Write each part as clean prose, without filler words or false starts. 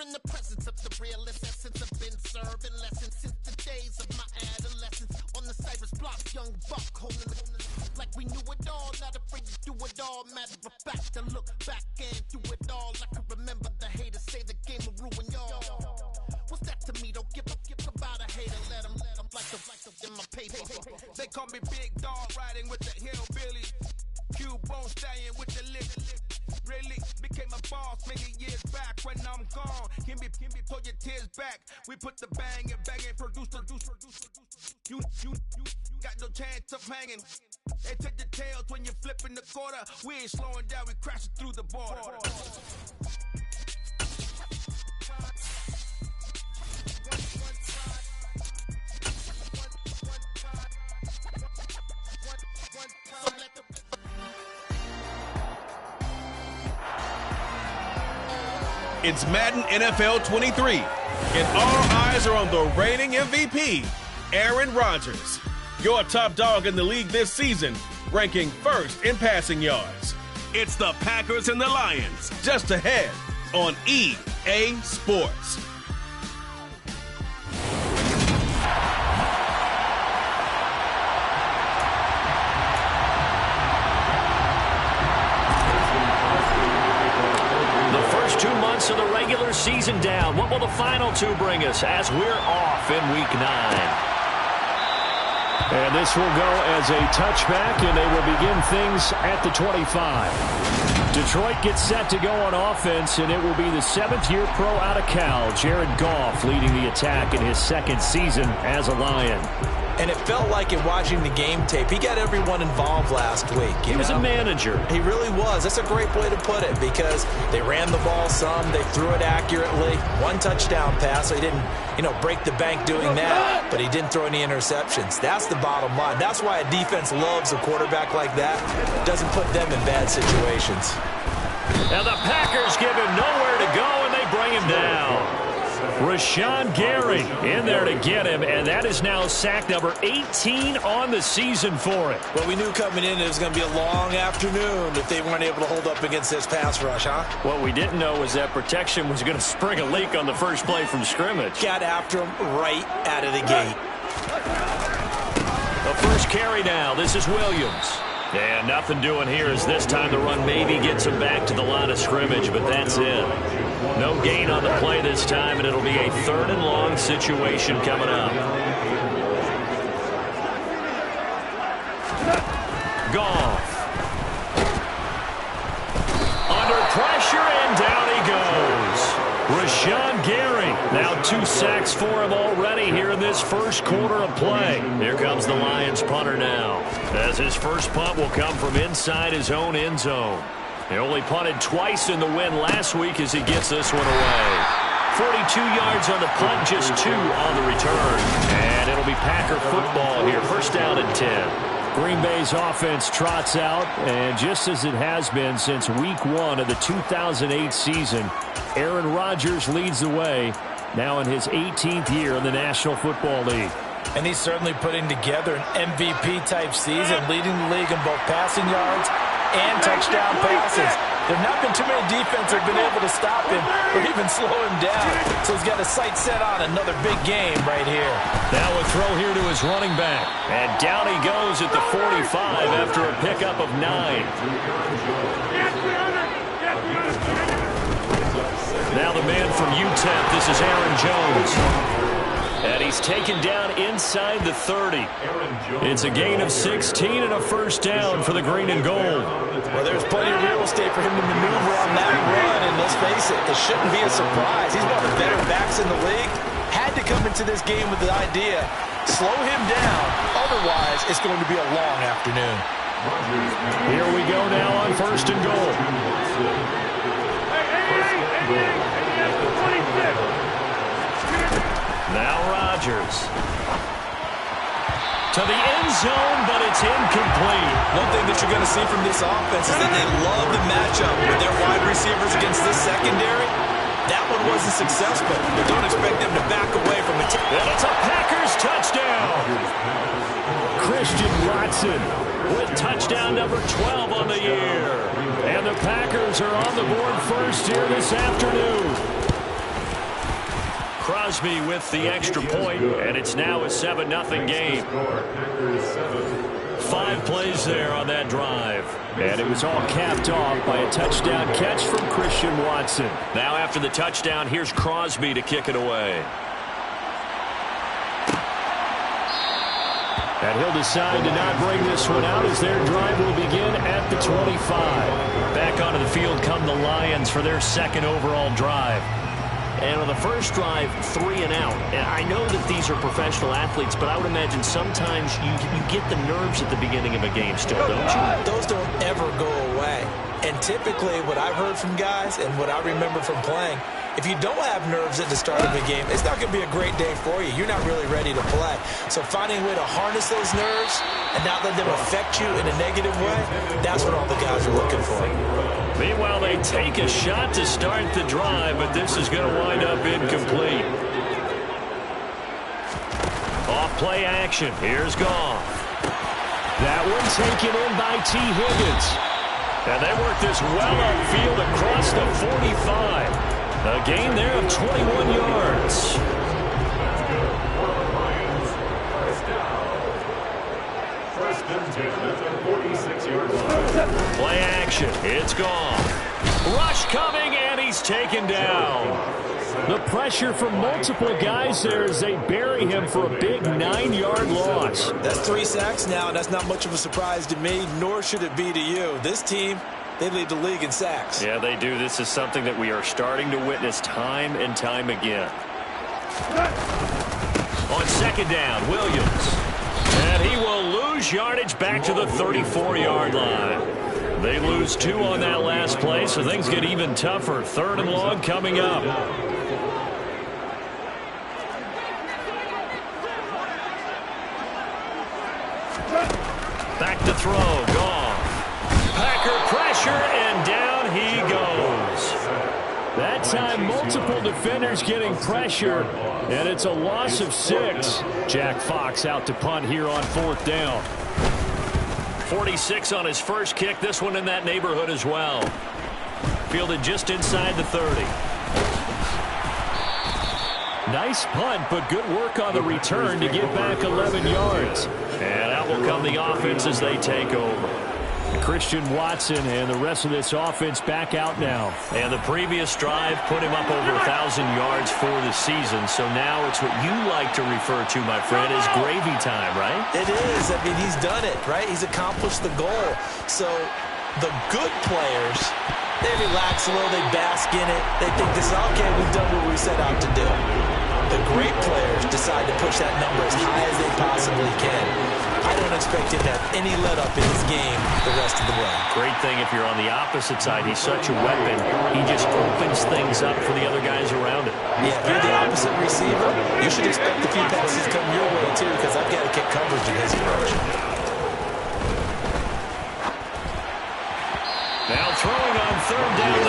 in the presence of the realest essence. I've been serving lessons since the days of my adolescence. On the Cypress blocks, young buck holding it like we knew it all. Not afraid to do it all. Matter of fact, I look back and do it all. I can remember the haters say the game will ruin y'all. What's that to me? Don't give about a hater. Let them like the in my paper. They call me Big Dog, riding with the hillbilly. Q-Bone stallion with the lip. Really became a boss many years back. When I'm gone, can be pull your tears back. We put the bang and produce. You got no chance of hanging. They take the tails when you're flipping the quarter. We ain't slowing down, we crashing through the border. It's Madden NFL 23, and all eyes are on the reigning MVP, Aaron Rodgers. Your top dog in the league this season, ranking first in passing yards. It's the Packers and the Lions, just ahead on EA Sports. Of the regular season down. What will the final two bring us as we're off in Week 9? And this will go as a touchback, and they will begin things at the 25. Detroit gets set to go on offense, and it will be the seventh-year pro out of Cal, Jared Goff, leading the attack in his second season as a Lion. And it felt like in watching the game tape, he got everyone involved last week. He was a manager. He really was. That's a great way to put it because they ran the ball some. They threw it accurately. One touchdown pass, so he didn't, break the bank doing that, but he didn't throw any interceptions. That's the bottom line. That's why a defense loves a quarterback like that. Doesn't put them in bad situations. Now the Packers give him nowhere to go, and they bring him down. Rashawn Gary in there to get him, and that is now sack number 18 on the season for it. Well, we knew coming in it was going to be a long afternoon if they weren't able to hold up against this pass rush, huh? What we didn't know was that protection was going to spring a leak on the first play from scrimmage. Got after him right out of the gate. The first carry now. This is Williams. And nothing doing here as this time the run maybe gets him back to the line of scrimmage, but that's it. No gain on the play this time, and it'll be a 3rd and long situation coming up. Goff. Under pressure, and down he goes. Rashawn Gary. Now 2 sacks for him already here in this first quarter of play. Here comes the Lions punter now, as his first punt will come from inside his own end zone. He only punted twice in the win last week as he gets this one away. 42 yards on the punt, just 2 on the return. And it'll be Packer football here, first down and 10. Green Bay's offense trots out, and just as it has been since week 1 of the 2008 season, Aaron Rodgers leads the way, now in his 18th year in the National Football League. And he's certainly putting together an MVP-type season, leading the league in both passing yards and touchdown passes. There have not been too many defenses that have been able to stop him or even slow him down. So he's got his sight set on another big game right here. Now a throw here to his running back. And down he goes at the 45 after a pickup of 9. Now the man from UTEP, this is Aaron Jones. And he's taken down inside the 30. It's a gain of 16 and a first down for the green and gold. Well, there's plenty of real estate for him to maneuver on that run, and let's face it, this shouldn't be a surprise. He's one of the better backs in the league. Had to come into this game with the idea, slow him down, otherwise it's going to be a long afternoon. Here we go now on first and goal. Now Rodgers. To the end zone, but it's incomplete. One thing that you're going to see from this offense is that they love the matchup with their wide receivers against this secondary. That one wasn't successful, but don't expect them to back away from it. It's a Packers touchdown. Christian Watson with touchdown number 12 on the year. And the Packers are on the board first here this afternoon. Crosby with the extra point, and it's now a 7-0 game. 5 plays there on that drive. And it was all capped off by a touchdown catch from Christian Watson. Now after the touchdown, here's Crosby to kick it away. And he'll decide to not bring this one out as their drive will begin at the 25. Back onto the field come the Lions for their second overall drive. And on the first drive, 3 and out. And I know that these are professional athletes, but I would imagine sometimes you get the nerves at the beginning of a game still, don't you? Those don't ever go away. And typically what I've heard from guys and what I remember from playing, if you don't have nerves at the start of a game, it's not going to be a great day for you. You're not really ready to play. So finding a way to harness those nerves and not let them affect you in a negative way, that's what all the guys are looking for. Meanwhile, they take a shot to start the drive, but this is going to wind up incomplete. Off play action. Here's Goff. That one taken in by T. Higgins. And they work this well upfield across the 45. A gain there of 21 yards. Play action. It's gone. Rush coming, and he's taken down. The pressure from multiple guys there as they bury him for a big 9-yard loss. That's 3 sacks now, and that's not much of a surprise to me, nor should it be to you. This team, they lead the league in sacks. Yeah, they do. This is something that we are starting to witness time and time again. On second down, Williams. And he will lose yardage back to the 34-yard line. They lose 2 on that last play, so things get even tougher. 3rd and long coming up. Back to throw. Goff. Packer pressure, and down he goes. That time, multiple defenders getting pressure, and it's a loss of 6. Jack Fox out to punt here on 4th down. 46 on his first kick. This one in that neighborhood as well. Fielded just inside the 30. Nice punt, but good work on the return to get back 11 yards. And out will come the offense as they take over. Christian Watson and the rest of this offense back out now. And the previous drive put him up over 1,000 yards for the season. So now it's what you like to refer to, my friend, as gravy time, right? It is. I mean, he's done it, right? He's accomplished the goal. So the good players, they relax a little, they bask in it. They think this is, okay, we've done what we set out to do. The great players decide to push that number as high as they possibly can. I don't expect him to have any let-up in his game the rest of the way. Great thing if you're on the opposite side. He's such a weapon. He just opens things up for the other guys around him. Yeah, if you're the opposite receiver, you should expect a few passes come your way, too, because I've got to get coverage in his direction. Now throwing on 3rd down.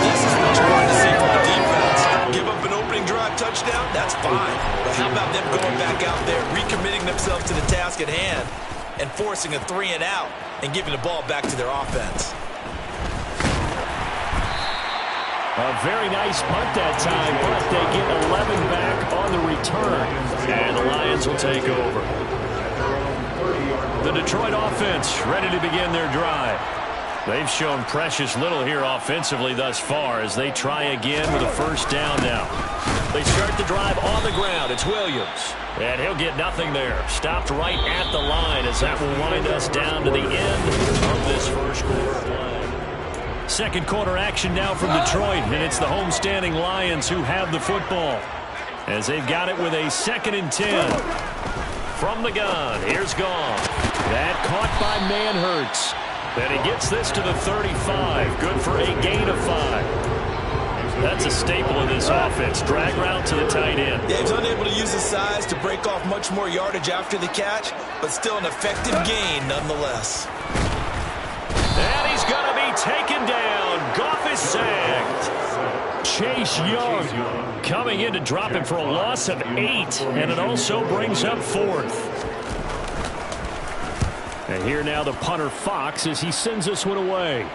This is what you want to see from the defense. Give up an opening drive touchdown, that's fine. But how about them going back out there, recommitting themselves to the task at hand, and forcing a 3 and out, and giving the ball back to their offense. A very nice punt that time, but they get 11 back on the return. And the Lions will take over. The Detroit offense ready to begin their drive. They've shown precious little here offensively thus far as they try again with a 1st down now. They start the drive on the ground. It's Williams. And he'll get nothing there. Stopped right at the line as that will wind us down to the end of this first quarter play. Second quarter action now from Detroit, and it's the homestanding Lions who have the football as they've got it with a 2nd and 10. From the gun, here's Goff. That caught by Manhertz. And he gets this to the 35. Good for a gain of 5. That's a staple of this offense. Drag route to the tight end. Yeah, he's unable to use his size to break off much more yardage after the catch, but still an effective gain nonetheless. And he's going to be taken down. Goff is sacked. Chase Young coming in to drop him for a loss of 8. And it also brings up 4th. And here now the punter Fox as he sends this one away.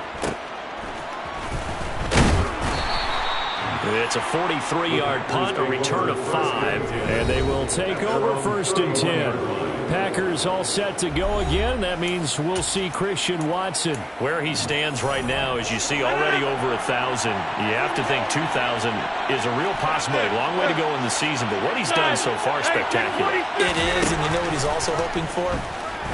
It's a 43-yard punt, a return of 5, and they will take over 1st and 10. Packers all set to go again. That means we'll see Christian Watson. Where he stands right now, as you see, already over 1,000. You have to think 2,000 is a real possibility. Long way to go in the season, but what he's done so far, spectacular. It is, and you know what he's also hoping for?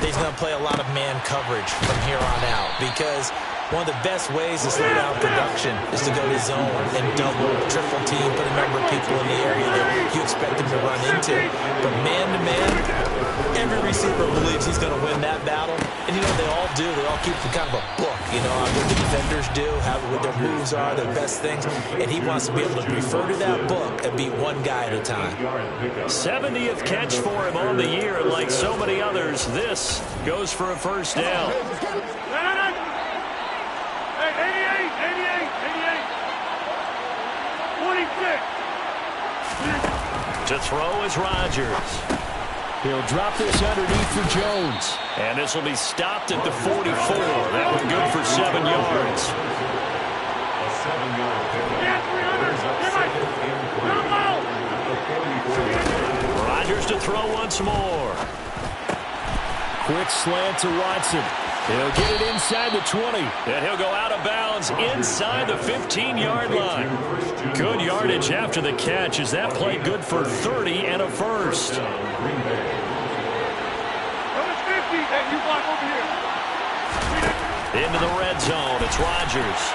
He's going to play a lot of man coverage from here on out, because one of the best ways to slow down production is to go to zone and double, triple team, put a number of people in the area that you expect him to run into. But man-to-man, every receiver believes he's going to win that battle. And, you know, they all do. They all keep kind of a book, you know, what the defenders do, what their moves are, their best things. And he wants to be able to refer to that book and beat one guy at a time. 70th catch for him on the year. And like so many others, this goes for a 1st down. 46. To throw is Rodgers. He'll drop this underneath for Jones. And this will be stopped at the 44. That one good for 7 yards. A 7-yard penalty. Rodgers to throw once more. Quick slant to Watson. He'll get it inside the 20. And he'll go out of bounds inside the 15-yard line. Good yardage after the catch. Is that play good for 30 and a 1st? Into the red zone. It's Rodgers.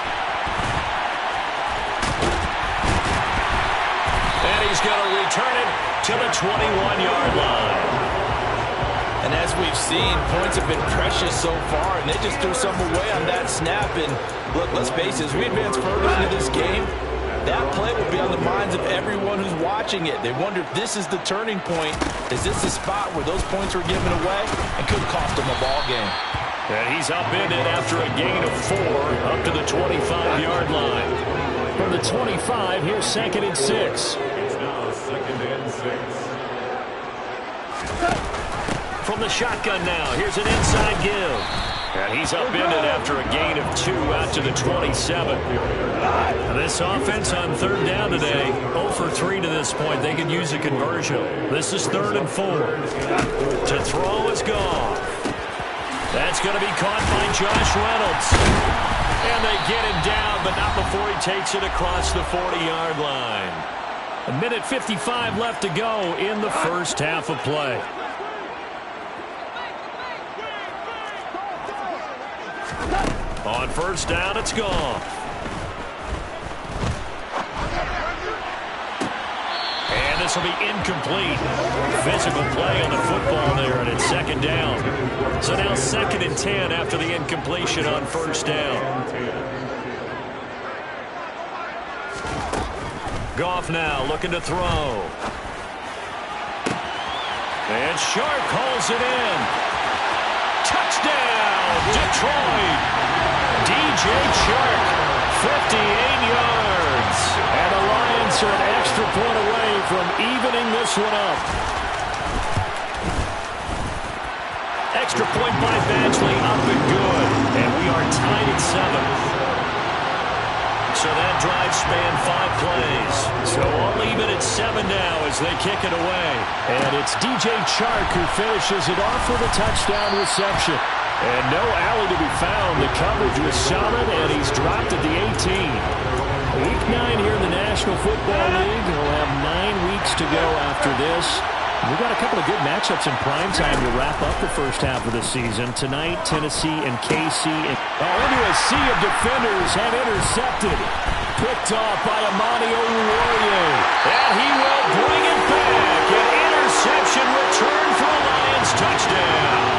And he's going to return it to the 21-yard line. And as we've seen, points have been precious so far, and they just threw some away on that snap. And look, let's face it, as we advance further into this game, that play will be on the minds of everyone who's watching it. They wonder if this is the turning point. Is this the spot where those points were given away and could cost them a ball game? And he's upended after a gain of 4 up to the 25-yard line. From the 25, here's 2nd and 6. It's now 2nd and 6. From the shotgun now, here's an inside give. And he's upended after a gain of 2 out to the 27. This offense on 3rd down today, 0 for 3 to this point. They could use a conversion. This is 3rd and 4. To throw is gone. That's going to be caught by Josh Reynolds. And they get him down, but not before he takes it across the 40-yard line. 1:55 left to go in the 1st half of play. On 1st down, it's gone. And this will be incomplete. Physical play on the football there, and it's 2nd down. So now 2nd and 10 after the incompletion on 1st down. Goff now looking to throw. And Shark hauls it in. Touchdown, Detroit. DJ Chark, 58 yards. And the Lions are an extra point away from evening this one up. Extra point by Badgley, up and good. And we are tied at 7. So that drive spanned 5 plays. So all even at 7 now as they kick it away. And it's DJ Chark who finishes it off with a touchdown reception. And no alley to be found. The coverage was solid, and he's dropped at the 18. Week 9 here in the National Football League. We'll have 9 weeks to go after this. We've got a couple of good matchups in primetime to wrap up the 1st half of the season. Tonight, Tennessee and KC. Into a sea of defenders have intercepted. Picked off by Amani Oruwariye. And he will bring it back. An interception return for a Lions touchdown.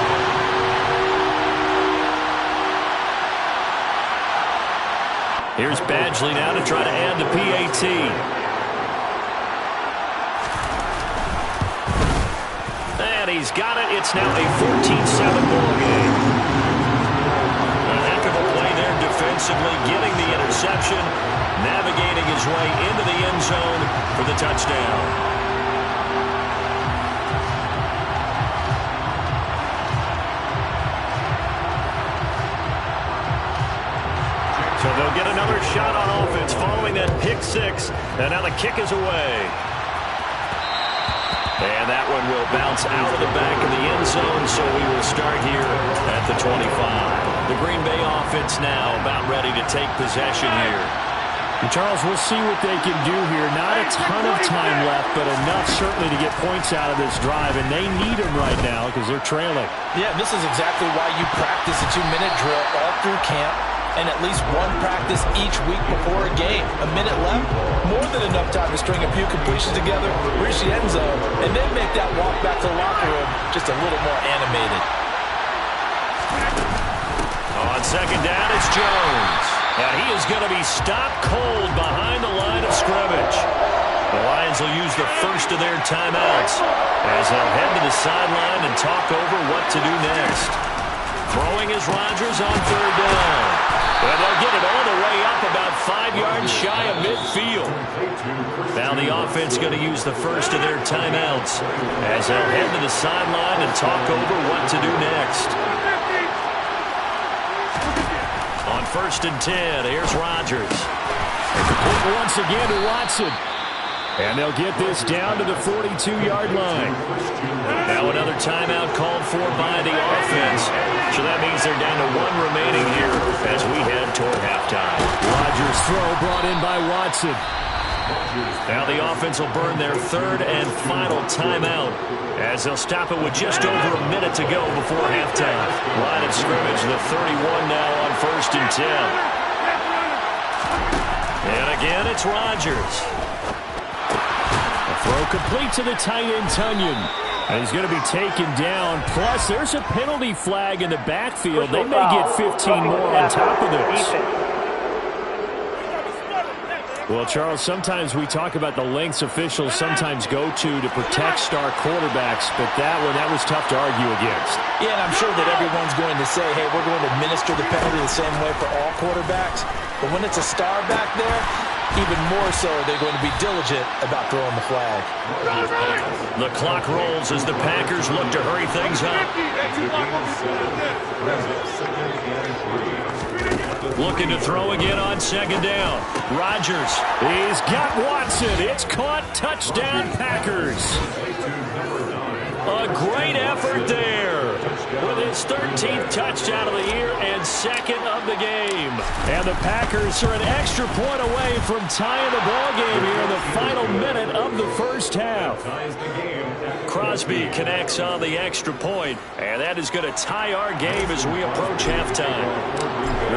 Here's Badgley now to try to add the PAT. And he's got it. It's now a 14-7 ball game. A heck of a play there defensively, getting the interception, navigating his way into the end zone for the touchdown. So they'll get another shot on offense following throwing that pick six. And now the kick is away. And that one will bounce out of the back of the end zone, so we will start here at the 25. The Green Bay offense now about ready to take possession here. And Charles, we'll see what they can do here. Not a ton of time left, but enough certainly to get points out of this drive, and they need them right now because they're trailing. Yeah, this is exactly why you practice a 2-minute drill all through camp and at least one practice each week before a game. A minute left, more than enough time to string a few completions together, reach the end zone, and then make that walk back to the locker room just a little more animated. On second down, it's Jones. And he is going to be stopped cold behind the line of scrimmage. The Lions will use the first of their timeouts as they'll head to the sideline and talk over what to do next. Throwing is Rodgers on third down. And they'll get it all the way up about 5 yards shy of midfield. Now the offense going to use the first of their timeouts as they'll head to the sideline and talk over what to do next. On 1st and 10, here's Rodgers. Complete once again to Watson. And they'll get this down to the 42-yard line. Now another timeout called for by the offense. So that means they're down to 1 remaining here as we head toward halftime. Rodgers' throw brought in by Watson. Now the offense will burn their 3rd and final timeout as they'll stop it with just over a minute to go before halftime. Line of scrimmage, the 31 now on 1st and 10. And again, it's Rodgers. Throw complete to the tight end, Tunyon. And he's going to be taken down. Plus, there's a penalty flag in the backfield. They may get 15 more on top of this. Well, Charles, sometimes we talk about the lengths officials sometimes go to protect star quarterbacks, but that was tough to argue against. Yeah, and I'm sure that everyone's going to say, hey, we're going to administer the penalty the same way for all quarterbacks. But when it's a star back there, even more so, they're going to be diligent about throwing the flag. The clock rolls as the Packers look to hurry things up. Looking to throw again on second down. Rodgers. He's got Watson. It's caught. Touchdown, Packers. A great effort there with his 13th touchdown of the year and 2nd of the game. And the Packers are an extra point away from tying the ball game here in the final minute of the first half. Crosby connects on the extra point, and that is going to tie our game as we approach halftime.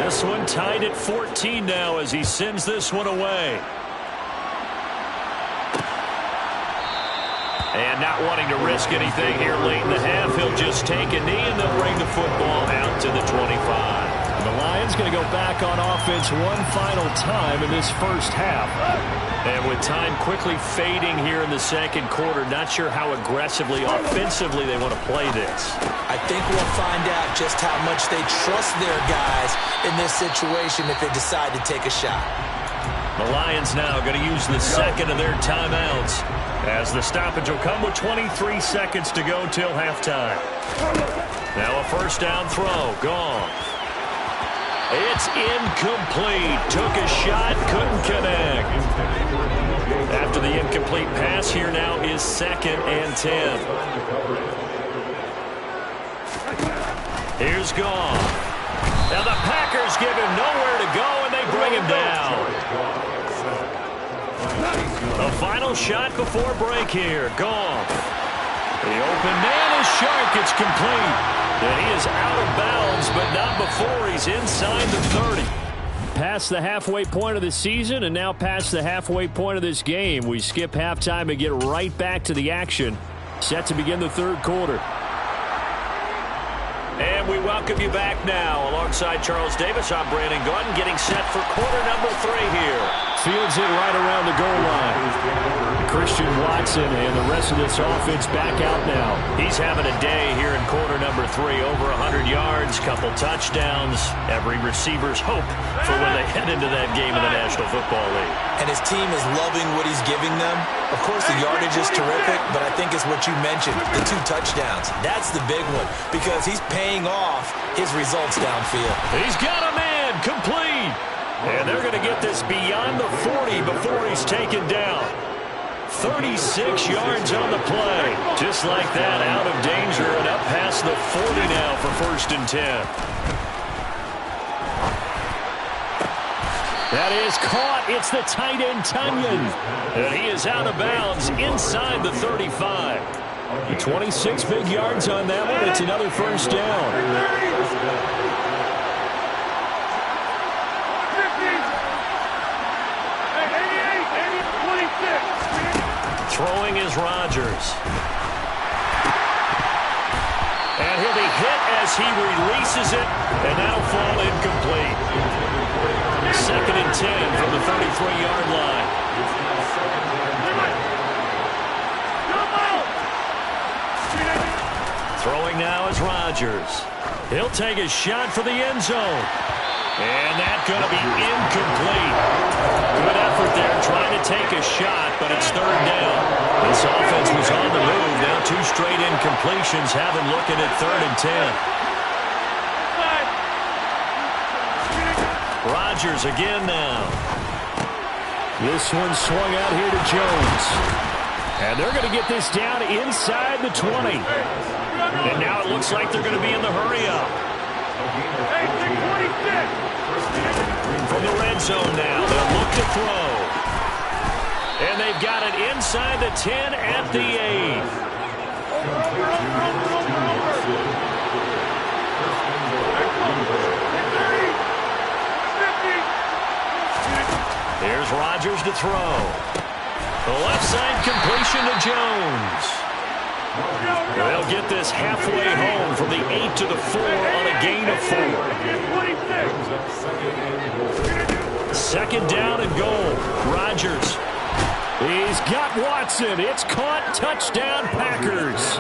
This one tied at 14 now as he sends this one away. And not wanting to risk anything here late in the half, he'll just take a knee and they'll bring the football out to the 25. The Lions going to go back on offense one final time in this first half. And with time quickly fading here in the second quarter, not sure how aggressively, offensively they want to play this. I think we'll find out just how much they trust their guys in this situation if they decide to take a shot. The Lions now going to use the 2nd of their timeouts as the stoppage will come with 23 seconds to go till halftime. Now a first down throw. Gone. It's incomplete. Took a shot, couldn't connect. After the incomplete pass, here now is 2nd and 10. Here's Goff. Now the Packers give him nowhere to go, and they bring him down. The final shot before break here. Goff. The open man is Shark. It's complete. And he is out of bounds, but not before he's inside the 30. Past the halfway point of the season and now past the halfway point of this game. We skip halftime and get right back to the action. Set to begin the third quarter. And we welcome you back now. Alongside Charles Davis, I'm Brandon Gaudin, getting set for quarter number 3 here. Fields it right around the goal line. Christian Watson and the rest of this offense back out now. He's having a day here in quarter number 3. Over 100 yards, couple touchdowns. Every receiver's hope for when they head into that game in the National Football League. And his team is loving what he's giving them. Of course, the yardage is terrific, but I think it's what you mentioned, the 2 touchdowns. That's the big one because he's paying off his results downfield. He's got a man complete. And they're going to get this beyond the 40 before he's taken down. 36 yards on the play. Just like that, out of danger and up past the 40 now for 1st and 10. That is caught. It's the tight end, Tunyon. And he is out of bounds inside the 35. 26 big yards on that one. It's another 1st down. Throwing is Rodgers. And he'll be hit as he releases it, and that'll fall incomplete. 2nd and 10 from the 33-yard line. Throwing now is Rodgers. He'll take a shot for the end zone. And that's going to be incomplete. Good effort there trying to take a shot, but it's 3rd down. This offense was on the move. Now 2 straight incompletions have him looking at 3rd and 10. Rodgers again now. This one swung out here to Jones. And they're going to get this down inside the 20. And now it looks like they're going to be in the hurry-up. From the red zone now, they'll look to throw. And they've got it inside the 10 at the 8. Here's Rodgers to throw. The left side completion to Jones. They'll get this halfway home from the 8 to the 4 on a gain of 4. 2nd down and goal. Rodgers. He's got Watson. It's caught. Touchdown, Packers.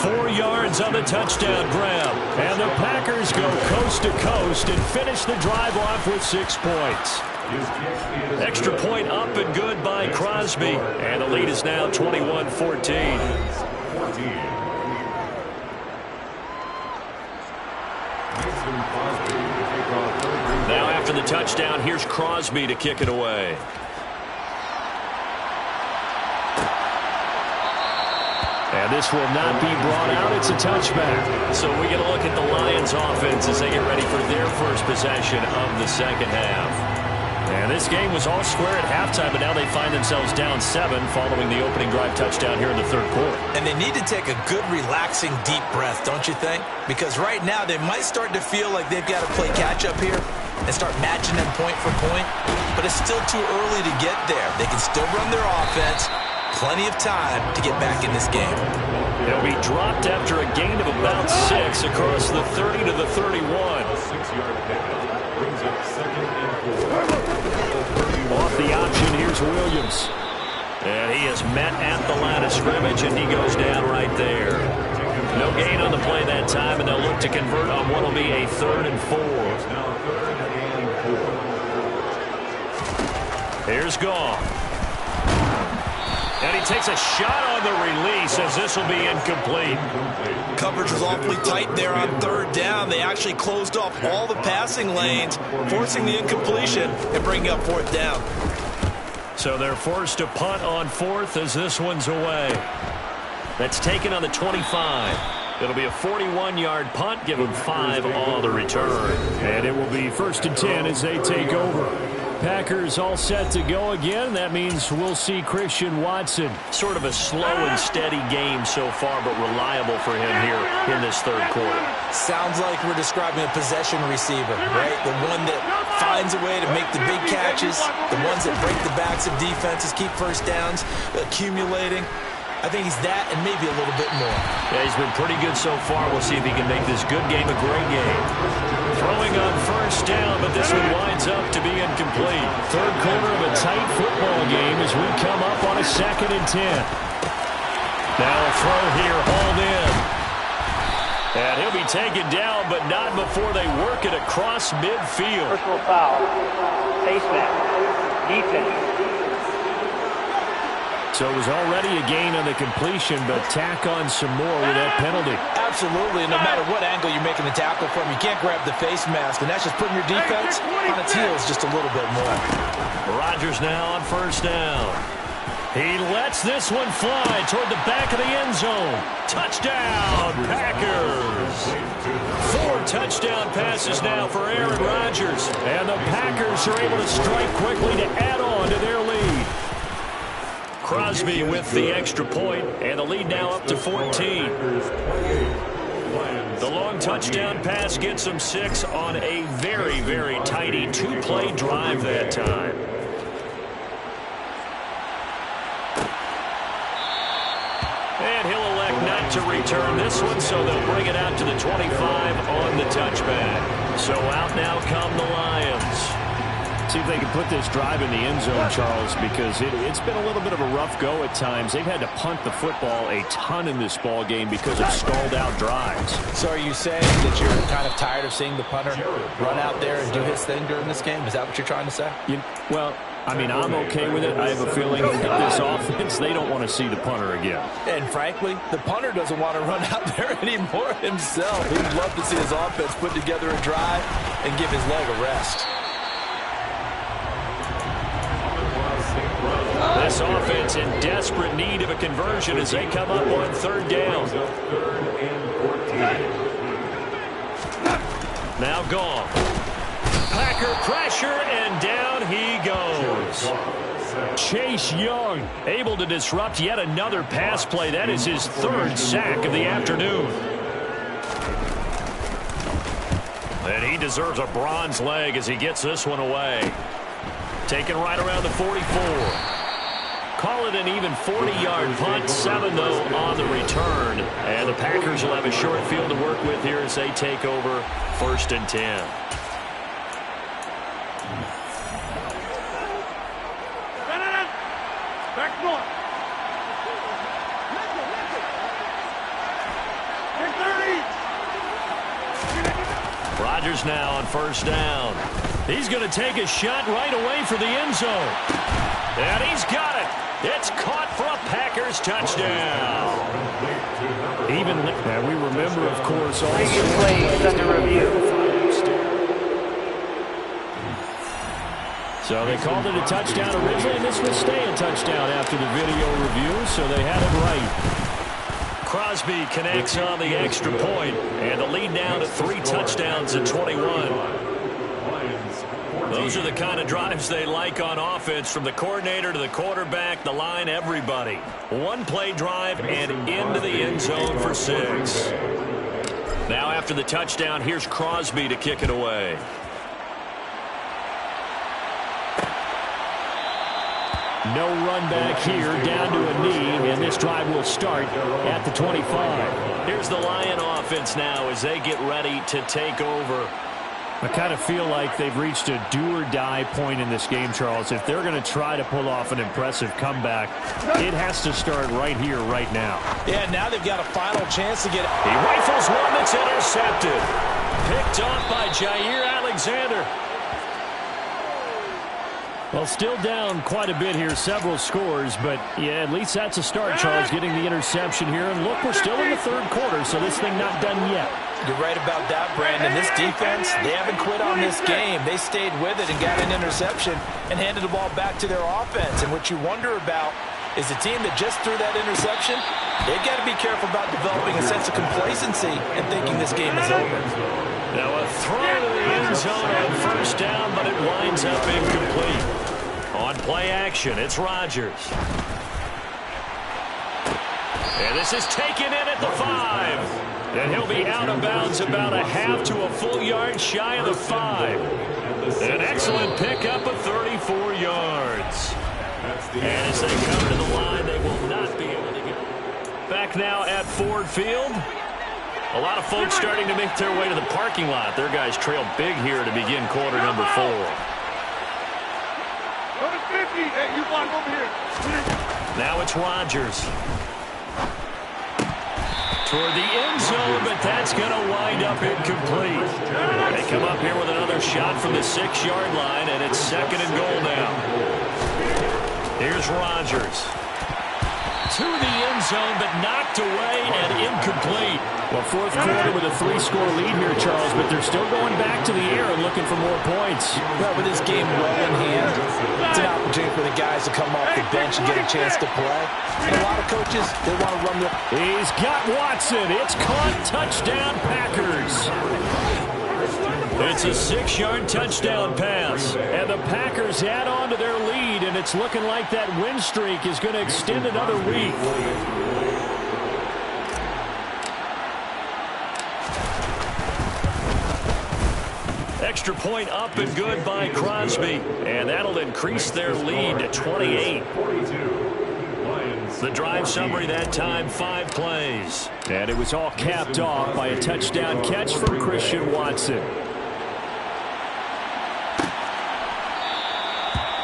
4 yards on the touchdown grab. And the Packers go coast to coast and finish the drive off with 6 points. Extra point up and good by Crosby. And the lead is now 21-14. Now after the touchdown, here's Crosby to kick it away. And this will not be brought out. It's a touchback. So we get a look at the Lions offense as they get ready for their first possession of the 2nd half. And this game was all square at halftime, but now they find themselves down 7 following the opening drive touchdown here in the 3rd quarter. And they need to take a good, relaxing, deep breath, don't you think? Because right now they might start to feel like they've got to play catch-up here and start matching them point for point. But it's still too early to get there. They can still run their offense. Plenty of time to get back in this game. They'll be dropped after a gain of about 6 across the 30 to the 31. Off the option, here's Williams. And he is met at the line of scrimmage, and he goes down right there. No gain on the play that time, and they'll look to convert on what will be a 3rd and 4. Here's Goff. And he takes a shot on the release as this will be incomplete. Coverage was awfully tight there on 3rd down. They actually closed off all the passing lanes, forcing the incompletion and bringing up 4th down. So they're forced to punt on 4th as this one's away. That's taken on the 25. It'll be a 41-yard punt, give them 5 on the return. And it will be 1st and 10 as they take over. Packers all set to go again. That means we'll see Christian Watson. Sort of a slow and steady game so far, but reliable for him here in this 3rd quarter. Sounds like we're describing a possession receiver, right? The one that finds a way to make the big catches, the ones that break the backs of defenses, keep 1st downs, accumulating. I think he's that and maybe a little bit more. Yeah, he's been pretty good so far. We'll see if he can make this good game a great game. Throwing on 1st down, but this one winds up to be incomplete. 3rd quarter of a tight football game as we come up on a 2nd and 10. Now a throw here, hauled in. And he'll be taken down, but not before they work it across midfield. Personal foul. Face mask. Defense. So it was already a gain on the completion, but tack on some more with that penalty. Absolutely. No matter what angle you're making the tackle from, you can't grab the face mask, and that's just putting your defense on its heels just a little bit more. Rodgers now on first down. He lets this one fly toward the back of the end zone. Touchdown, Packers. 4 touchdown passes now for Aaron Rodgers. And the Packers are able to strike quickly to add on to their lead. Crosby with the extra point, and the lead now up to 14. The long touchdown pass gets them 6 on a very, very tidy 2-play drive that time. And he'll elect not to return this one, so they'll bring it out to the 25 on the touchback. So out now come the Lions. See if they can put this drive in the end zone, Charles, because it's been a little bit of a rough go at times. They've had to punt the football a ton in this ball game because of stalled-out drives. So are you saying that you're kind of tired of seeing the punter run out there and do his thing during this game? Is that what you're trying to say? Well, I mean, I'm okay with it. I have a feeling that this offense, they don't want to see the punter again. And frankly, the punter doesn't want to run out there anymore himself. He'd love to see his offense put together a drive and give his leg a rest. This offense in desperate need of a conversion as they come up on third down. Now gone. Packer pressure, and down he goes. Chase Young able to disrupt yet another pass play. That is his 3rd sack of the afternoon. And he deserves a bronze leg as he gets this one away. Taken right around the 44. Call it an even 40-yard punt, 7 though on the return. And the Packers will have a short field to work with here as they take over 1st and 10. Rodgers now on first down. He's going to take a shot right away for the end zone. And he's got it. It's caught for a Packers touchdown. We remember, of course, all plays under review. So they called it a touchdown originally, and this will stay a touchdown after the video review, so they had it right. Crosby connects on the extra point, and the lead now to 3 touchdowns at 21. Those are the kind of drives they like on offense, from the coordinator to the quarterback, the line, everybody. 1-play drive and into the end zone for 6. Now after the touchdown, here's Crosby to kick it away. No run back here, down to a knee, and this drive will start at the 25. Here's the Lion offense now as they get ready to take over. I kind of feel like they've reached a do-or-die point in this game, Charles. If they're going to try to pull off an impressive comeback, it has to start right here, right now. Yeah, now they've got a final chance to get it. He rifles one that's intercepted. Picked off by Jair Alexander. Well, still down quite a bit here, several scores, but yeah, at least that's a start, Charles, getting the interception here. And look, we're still in the 3rd quarter, so this thing not done yet. You're right about that, Brandon. This defense, they haven't quit on this game. They stayed with it and got an interception and handed the ball back to their offense. And what you wonder about is the team that just threw that interception, they've got to be careful about developing a sense of complacency and thinking this game is over. Now a throw to the end zone on first down, but it winds up incomplete. On play action, it's Rodgers. And this is taken in at the 5. And he'll be out of bounds about a half to a full yard shy of the 5. An excellent pickup of 34 yards. And as they come to the line, they will not be able to get back now at Ford Field. A lot of folks starting to make their way to the parking lot. Their guys trail big here to begin quarter number 4. Now it's Rodgers. Toward the end zone, but that's going to wind up incomplete. They come up here with another shot from the 6-yard line, and it's 2nd and goal now. Here's Rodgers. to the end zone, but knocked away and incomplete. Well, fourth quarter with a 3-score lead here, Charles, but they're still going back to the air and looking for more points. Well, with this game well in hand, it's an opportunity for the guys to come off the bench and get a chance to play. And a lot of coaches, they want to run the... He's got Watson. It's caught. Touchdown, Packers. It's a 6-yard touchdown pass. And the Packers add on to their lead, and it's looking like that win streak is going to extend another week. Extra point up and good by Crosby. And that'll increase their lead to 28. The drive summary that time, 5 plays. And it was all capped off by a touchdown catch from Christian Watson.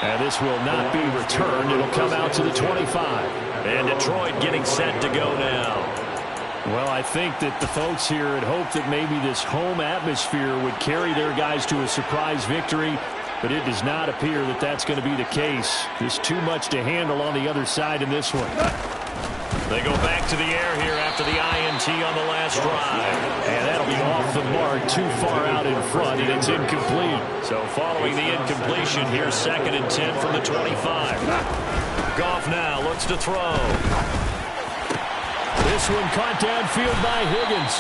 And this will not be returned. It'll come out to the 25. And Detroit getting set to go now. Well, I think that the folks here had hoped that maybe this home atmosphere would carry their guys to a surprise victory, but it does not appear that that's going to be the case. There's too much to handle on the other side in this one. They go back to the air here after the INT on the last drive. And that'll be off the mark, too far out in front, and it's incomplete. So following the incompletion, here's 2nd and 10 from the 25. Goff now looks to throw. This one caught downfield by Higgins.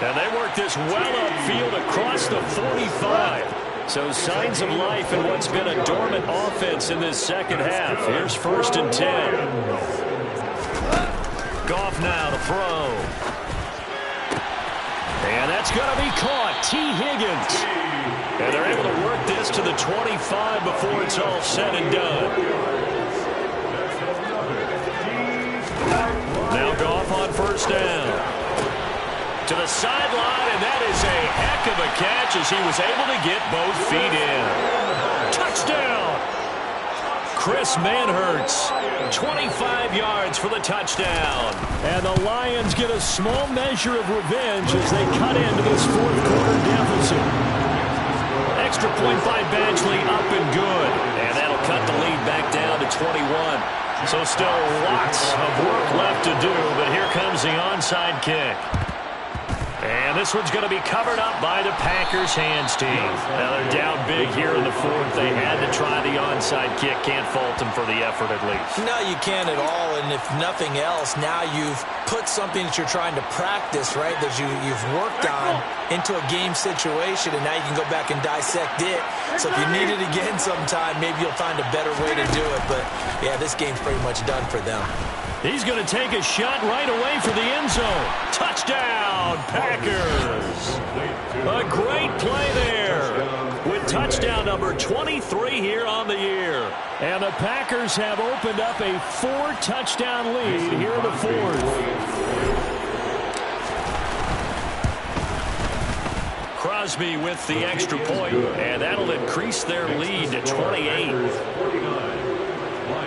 And they work this well upfield across the 45. So signs of life in what's been a dormant offense in this second half. Here's 1st and 10. Goff now to throw. And that's going to be caught. T. Higgins. And they're able to work this to the 25 before it's all said and done. Now Goff on 1st down. To the sideline, and that is a heck of a catch as he was able to get both feet in. Touchdown! Chris Manhertz, 25 yards for the touchdown. And the Lions get a small measure of revenge as they cut into this fourth quarter deficit. Extra point by Badgley, up and good. And that'll cut the lead back down to 21. So still lots of work left to do, but here comes the onside kick. And this one's going to be covered up by the Packers hands team. Now they're down big here in the fourth. They had to try the onside kick. Can't fault them for the effort at least. No, you can't at all. And if nothing else, now you've put something that you're trying to practice, right, that you've worked on into a game situation, and now you can go back and dissect it. So if you need it again sometime, maybe you'll find a better way to do it. But, yeah, this game's pretty much done for them. He's going to take a shot right away for the end zone. Touchdown, Packers. A great play there with touchdown number 23 here on the year. And the Packers have opened up a 4-touchdown lead here in the fourth. Crosby with the extra point, and that'll increase their lead to 28.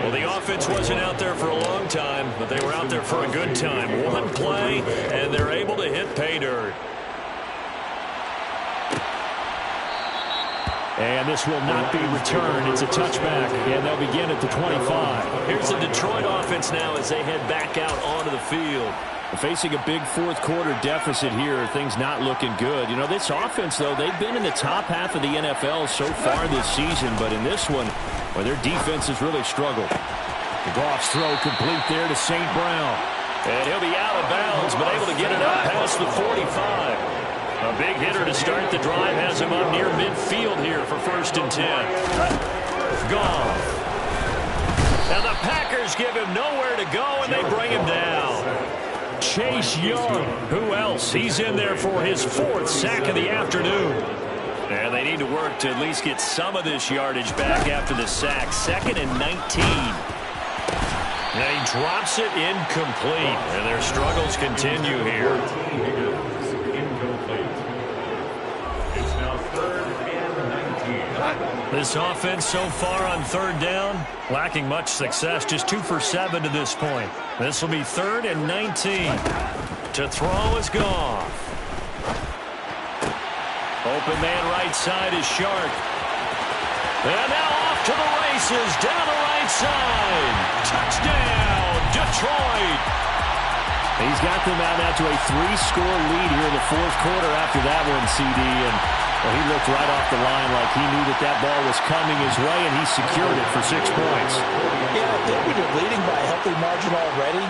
Well, the offense wasn't out there for a long time, but they were out there for a good time. One play, and they're able to hit pay dirt. And this will not be returned. It's a touchback, and they'll begin at the 25. Here's the Detroit offense now as they head back out onto the field. Facing a big fourth quarter deficit here, things not looking good. You know, this offense, though, they've been in the top half of the NFL so far this season, but in this one, well, their defense has really struggled. The Goff's throw complete there to St. Brown. And he'll be out of bounds, but able to get it up past the 45. A big hitter to start the drive has him up near midfield here for 1st and 10. Goff. And the Packers give him nowhere to go, and they bring him down. Chase Young. Who else? He's in there for his 4th sack of the afternoon. And they need to work to at least get some of this yardage back after the sack. 2nd and 19. And he drops it incomplete. And their struggles continue here. It's now 3rd and 19. This offense so far on 3rd down, lacking much success. Just 2 for 7 to this point. This will be 3rd and 19. To throw is Goff. Open man right side is Shark. And now off to the races down the right side. Touchdown, Detroit. He's got them out now to a 3-score lead here in the fourth quarter after that one, CD. And well, he looked right off the line like he knew that that ball was coming his way, and he secured it for 6 points. Yeah, I think when you're leading by a healthy margin already,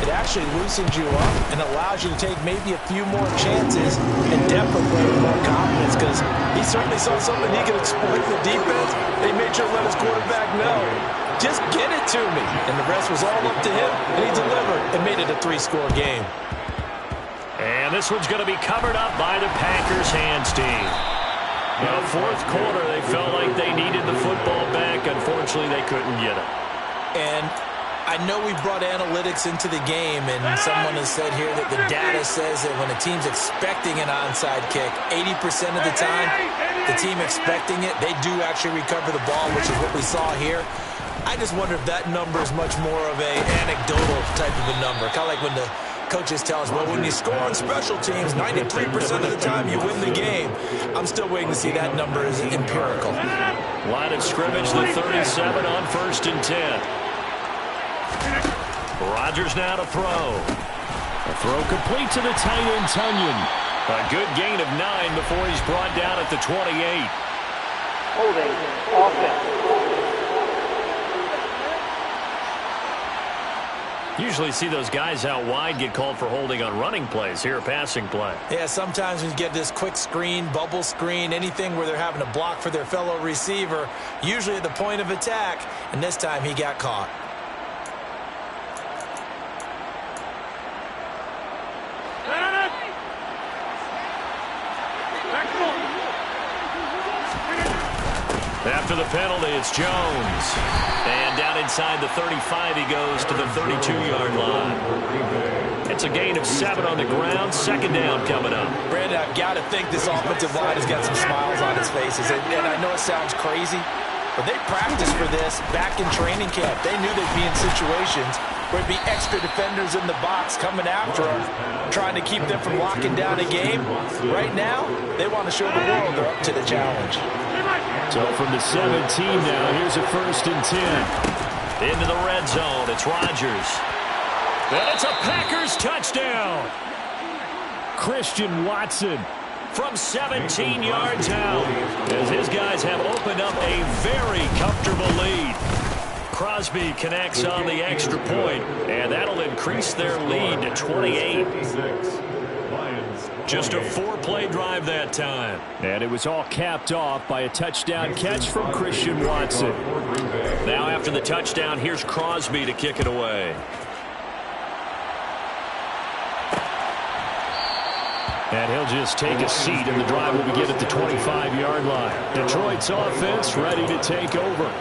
it actually loosens you up and allows you to take maybe a few more chances and definitely play with more confidence, because he certainly saw something he could exploit the defense. They made sure to let his quarterback know, just get it to me. And the rest was all up to him, and he delivered and made it a 3-score game. And this one's going to be covered up by the Packers hands team. Now, fourth quarter, they felt like they needed the football back. Unfortunately, they couldn't get it. And I know we brought analytics into the game, and someone has said here that the data says that when a team's expecting an onside kick, 80% of the time, the team expecting it, they do actually recover the ball, which is what we saw here. I just wonder if that number is much more of an anecdotal type of a number, kind of like when the coaches tell us, well, when you score on special teams, 93% of the time you win the game. I'm still waiting to see that number is empirical. Line of scrimmage, the 37 on 1st and 10. Rodgers now to throw. A throw complete to the tight end, Tunyon. A good gain of 9 before he's brought down at the 28. Holding offense. Usually see those guys out wide get called for holding on running plays. Here, a passing play. Yeah, sometimes when you get this quick screen, bubble screen, anything where they're having to block for their fellow receiver, usually at the point of attack, and this time he got caught. After the penalty, it's Jones. And down inside the 35, he goes to the 32-yard line. It's a gain of 7 on the ground. Second down coming up. Brandon, I've got to think this offensive line has got some smiles on its faces. And I know it sounds crazy, but they practiced for this back in training camp. They knew they'd be in situations where it'd be extra defenders in the box coming after them, trying to keep them from locking down a game. Right now, they want to show the world they're up to the challenge. So from the 17 now, here's a 1st and 10. Into the red zone, it's Rodgers. And it's a Packers touchdown. Christian Watson from 17 yards out, as his guys have opened up a very comfortable lead. Crosby connects on the extra point, and that'll increase their lead to 28. Just a 4-play drive that time. And it was all capped off by a touchdown catch from Christian Watson. Now after the touchdown, here's Crosby to kick it away. And he'll just take a seat, and the drive will begin at the 25-yard line. Detroit's offense ready to take over.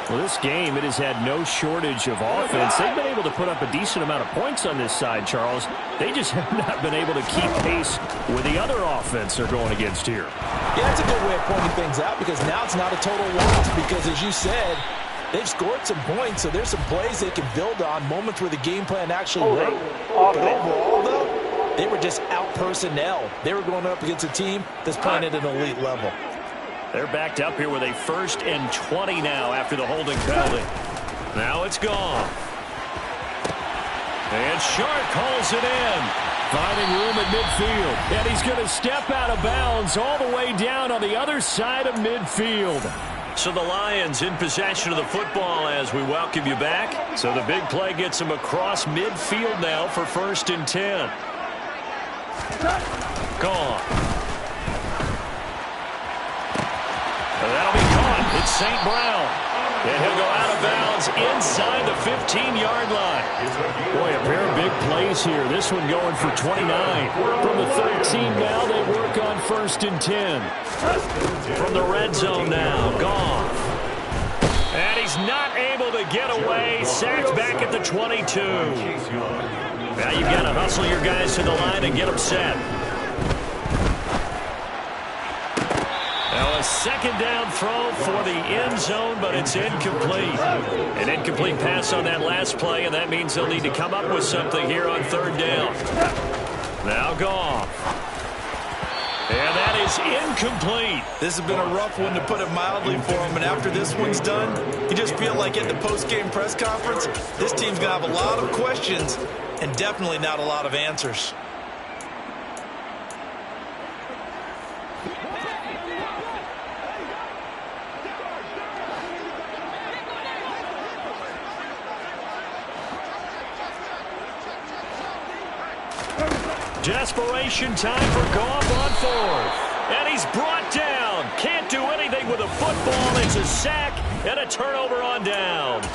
Well, this game, it has had no shortage of offense. They've been able to put up a decent amount of points on this side, Charles. They just have not been able to keep pace with the other offense they're going against here. Yeah, that's a good way of pointing things out, because now it's not a total loss, because as you said, they've scored some points, so there's some plays they can build on, moments where the game plan actually worked. But overall, though, they were just out personnel. They were going up against a team that's playing at an elite level. They're backed up here with a 1st and 20 now after the holding penalty. Now it's gone. And Shark calls it in. Finding room at midfield. And he's going to step out of bounds all the way down on the other side of midfield. So the Lions in possession of the football as we welcome you back. So the big play gets them across midfield now for 1st and 10. Gone. That'll be caught. It's St. Brown. And he'll go out of bounds inside the 15-yard line. Boy, a pair of big plays here. This one going for 29. From the 13 now, they work on 1st and 10. From the red zone now, Goff. And he's not able to get away. Sacked back at the 22. Now you've got to hustle your guys to the line and get them set. Now a second down throw for the end zone, but it's incomplete. An incomplete pass on that last play, and that means they'll need to come up with something here on 3rd down. Now Goff. And that is incomplete. This has been a rough one, to put it mildly, for him. And after this one's done, you just feel like at the post-game press conference, this team's going to have a lot of questions and definitely not a lot of answers. Desperation time for Goff on fourth. And he's brought down. Can't do anything with a football. It's a sack and a turnover on downs.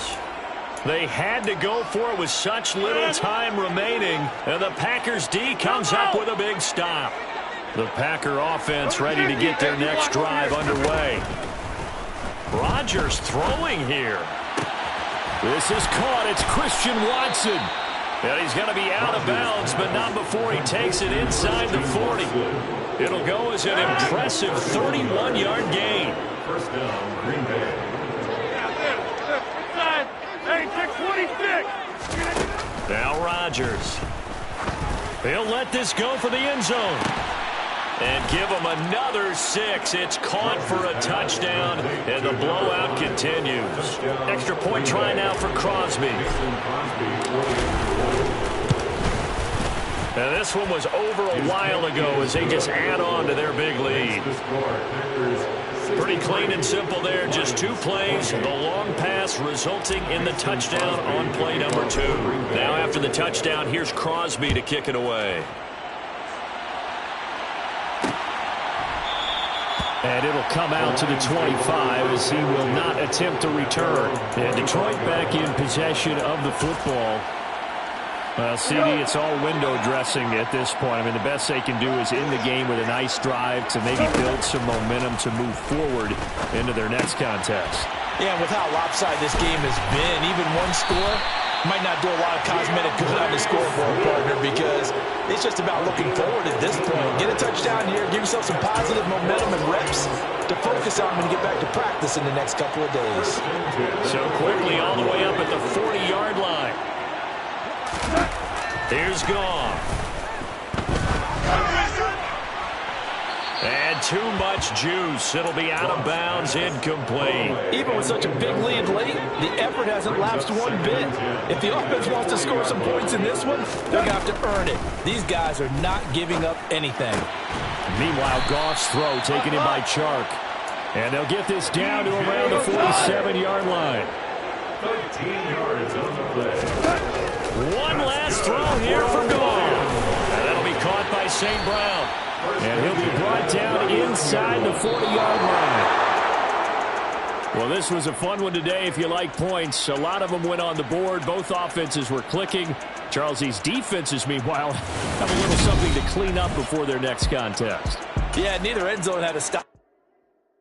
They had to go for it with such little time remaining. And the Packers D comes up with a big stop. The Packer offense ready to get their next drive underway. Rodgers throwing here. This is caught. It's Christian Watson. And he's going to be out of bounds, but not before he takes it inside the 40. It'll go as an impressive 31-yard gain. First down, Green Bay. Now Rodgers. He'll let this go for the end zone. And give him another 6. It's caught for a touchdown, and the blowout continues. Extra point try now for Crosby. And this one was over a while ago as they just add on to their big lead. Pretty clean and simple there. Just 2 plays. The long pass resulting in the touchdown on play number 2. Now after the touchdown, here's Crosby to kick it away. And it'll come out to the 25 as he will not attempt to return. And Detroit back in possession of the football. Well, CD, it's all window dressing at this point. I mean, the best they can do is in the game with a nice drive to maybe build some momentum to move forward into their next contest. Yeah, with how lopsided this game has been, even one score might not do a lot of cosmetic good on the scoreboard, partner, because it's just about looking forward at this point. Get a touchdown here, give yourself some positive momentum and reps to focus on when you get back to practice in the next couple of days. So quickly all the way up at the 40-yard line. Here's Goff. And too much juice. It'll be out of bounds, incomplete. Even with such a big lead late, the effort hasn't lapsed one bit. If the offense wants to score some points in this one, they're going to have to earn it. These guys are not giving up anything. Meanwhile, Goff's throw taken in by Chark. And they'll get this down to around the 47-yard line. 13 yards on the play. One last throw here for Goff. And that'll be caught by St. Brown. And he'll be brought down inside the 40-yard line. Well, this was a fun one today if you like points. A lot of them went on the board. Both offenses were clicking. Charles's defenses, meanwhile, have a little something to clean up before their next contest. Yeah, neither end zone had a stop.